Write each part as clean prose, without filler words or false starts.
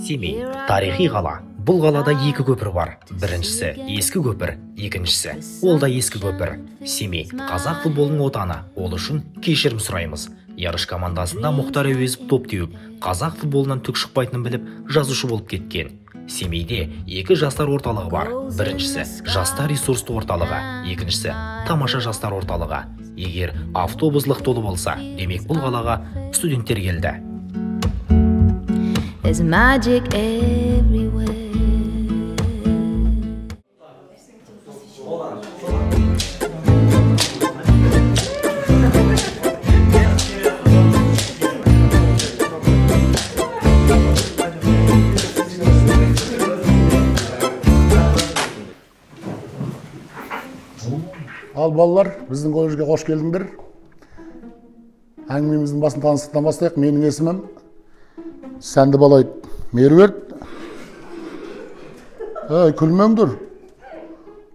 Семей тарихи қала. Бұл қалада екі көпір бар. Біріншісі ескі көпір, екіншісі ол да ескі көпір. Семей қазақ футболының отаны. Ол үшін кешірім сұраймыз. Ярыш командасында Мұхтар Әуезов топ теуіп, қазақ футболынан түк шықпайтынын біліп, жазушы болып кеткен. Семейде екі жастар орталығы бар. Біріншісі жастар ресурсты орталығы, екіншісі тамаша жастар орталығы. Егер автобус лық толы болса, демек бұл қалаға студенттер келді. There's magic everywhere. Ал балалар, біздің колледжге қош келдіңдер. Әңгімеміздің басын таныстықтан бастайық. Менің есімім Сәнді Балайт Меруерт. Күлмеңдір.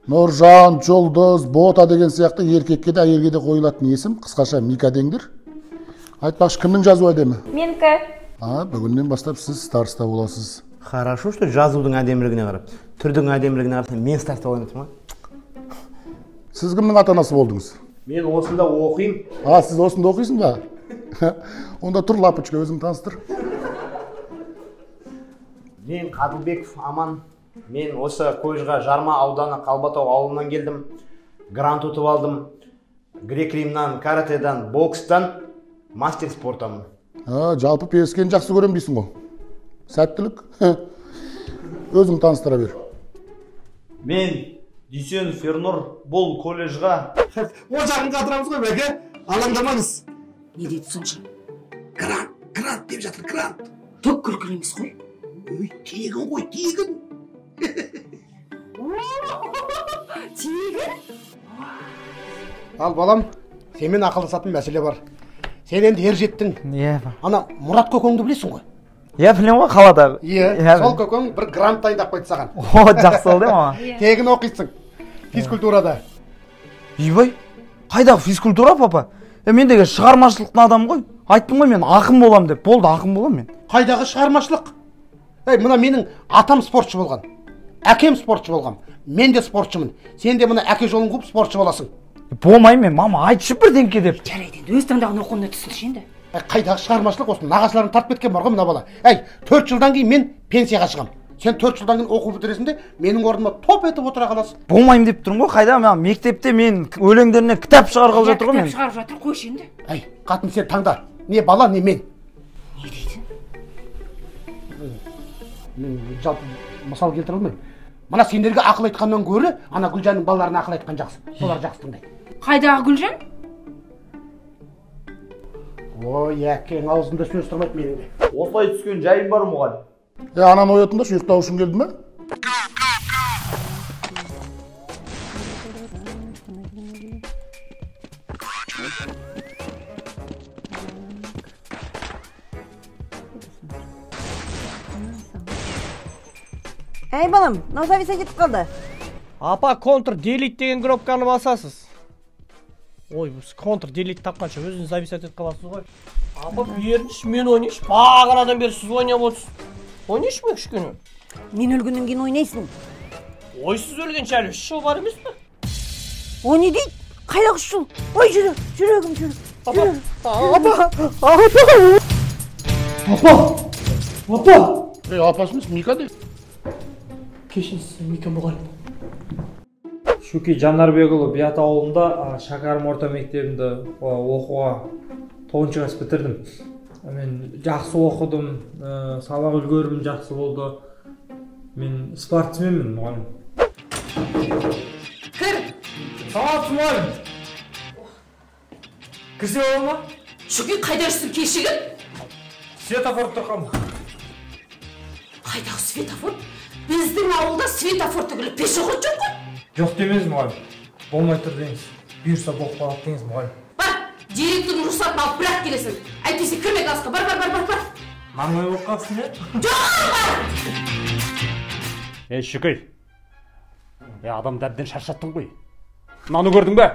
Нұржан, Жолдыз, Бота деген сияқты еркекке де әйелге де қойылатын есім. Қысқаша Мика деңдер. Айтпақшы, кімнің жазуы әдемі? Менікі. Бүгіннен бастап сіз староста боласыз. Хорошо, что жазудың әдемілігіне қарап, түрдің әдемілігіне қарап, мен староста болайын тұрмын. Сіз кімнің ата-анасы болдыңыз? Мен осында оқимын. Сіз осында оқисың ба? Онда тұр, Лапочка, өзің таныстыр. Мен Қадылбеков Аман. Мен осы колледжға Жарма ауданы Қалбатау ауылынан келдім. Грант ұтып алдым. Грек-римнан, каратеден, бокстан мастер спортамын. Жалпы пескені жақсы көрем дейсің ғой. Сәттілік. Өзің таныстыра бер. Мен Дүйсен Фернор, бұл колледжға О жағын қатырамыз ғой, бәке. Алаңдамаңыз. Не дейді сонша? Грант деп жатыр, грант. Түк күлкілі емес қой. Тегін ғой, тегін. Тегін? Ал балам, сенімен ақылдасатын мәселе бар. Сен енді ер жеттің. Ана Мұрат көкеңді білесің ғой? Білем ғой, қаладағы. Сол көкең бір грант дайындап қойды саған. Жақсы болды ма? Тегін оқисың. Физкультурада. Ебай, қайдағы физкультура, папа? Мен деген шығармашылықтың адам ғой. Айттым ғой, мен ақын болам деп. Болды, ақын болам мен. Қайдағы шығармашылық? Мына менің атам спортшы болған. Әкем спортшы болған. Мен де спортшымын. Сен де мына әке жолын қуып спортшы боласың. Болмайм мен, мама, айтшы бірдеңке деп. Жарайды, өз таңдаған оқуына түсінші енді. Қайдағы шығармашылық осы нағашыларын тартып кеткен бар ғой мына бала. 4 жылдан кейін мен пенсияға шығам. Сен 4 жылдан кейін оқу бітіресің де, менің орныма топ етіп отыра қаласың. Болмайм деп тұрмын ғой, қайда мен мектепте мен өлеңдеріне кітап шығарғалы жатыр ғой мен. Кітап шығарып жатыр, қойшы енді. Қатын сен таңда. Не бала, не мен. Не дейді? Мен жалпы мысал келтіре алмаймын. Мына сендерге ақыл айтқаннан гөрі, ана Гүлжанның балаларына ақыл айтқан жақсы. Солар жақсы тыңдайды. Қайдағы Гүлжан? Ой, әкең аузында сөз тұрмайды менің де. осылай түскен жайым бар мұғалім. Ананы оятында ұйықтау үшін келді ме? Әй балам, назависа кетіп қалды. Апа, контр делит деген кнопканы басасыз. Ой, біз контр делит тапқанша өзіңіз зависать етіп қаласыз ғой. Апа, беріңізші, мен ойнайшы. Бағанадан бері сіз ойнап отырсыз. Ойнайшы мен кішкене. Мен өлгеннен кейін ойнайсың. Ой, сіз өлгенше әлі 3 жыл бар емес пе? Ой, не дейді? Қайдағы 3 жыл? Ой, жүрегім. Апасымыз Мика де. Кешіңіз, Мика мұғалім. Шуки Жанарбекұлы Бият ауылында Шәкәрім орта мектебінде оқуға 9-шы класс бітірдім. Мен жақсы оқыдым, сабақ үлгерімім жақсы болды. Мен спортсменмін, мұғалім. Кір! Саламатсыз, мұғалім. Кірсе бола ма? Шүке, қайда жүрсің кешігін? Светофор тұрқам. Қайдағы светофор? Біздің ауылда светофор түгілі пешеход жоқ қой? Жоқ демеңіз, мұғалім. Болмай тұр деңіз. Бұйырса болып қалады деңіз, мұғалім. Бар, директордың рұқсатын алып бір-ақ келесің. Әйтпесе кірме классқа. Бар. Маңдай болып қалсың, бар. Шүкей. Адам дәбден шаршаттың ғой. Мынаны көрдің бе?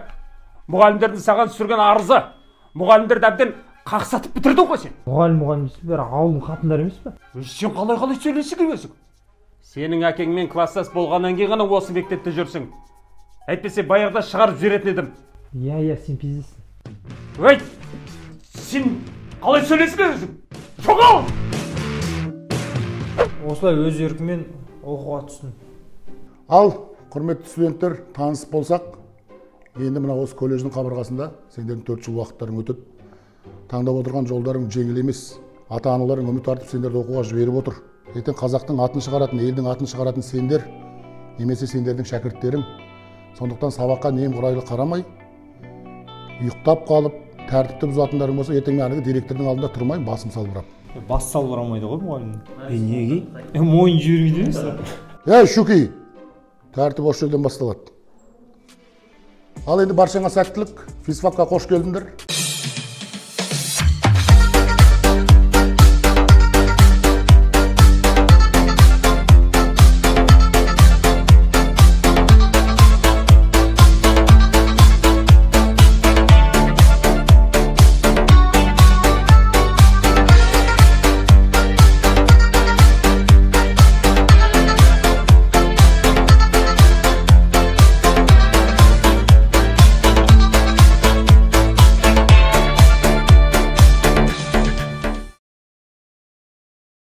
Мұғалімдердің саған түсірген арызы. Мұғалімдер дәбден қақсатып бітірдің ғой сен. Мұғалім емес, бірақ ауылдың қатындары емес пе? Сен қалай сөйлесіп келесің? Сенің әкеңмен класстас болғаннан кейін ғана осы мектепте жүрсің. Әйтпесе баяғыда шығарып жіберетін едім. Иә, сен пиздесің. Ой, сен қалай сөйлесіп келесің? Жоғал! Осылай өз еркімен оқуға түстім. Ал, құрметті студенттер, танысып болсақ, енді мына осы колледждің қабырғасында сендердің 4 жыл уақыттарың өтеді. Таңдап отырған жолдарың жеңіл емес. Ата-аналарың үміт артып сендерді оқуға жіберіп отыр. Ертең қазақтың атын шығаратын, елдің атын шығаратын сендер, немесе сендердің шәкірттерің. Сондықтан сабаққа немқұрайлы қарамай, ұйықтап қалып, тәртіпті бұзатындарың болса, ертең мен директордың алдында тұрмай, басым салбырап. Бас салбырамайды ғой мұғалім. Неге? Мойын жібермейді емес. Шуки, тәртіп осы жерден басталады. Ал енді баршаңа сәттілік, физфакқа қош келдіңдер.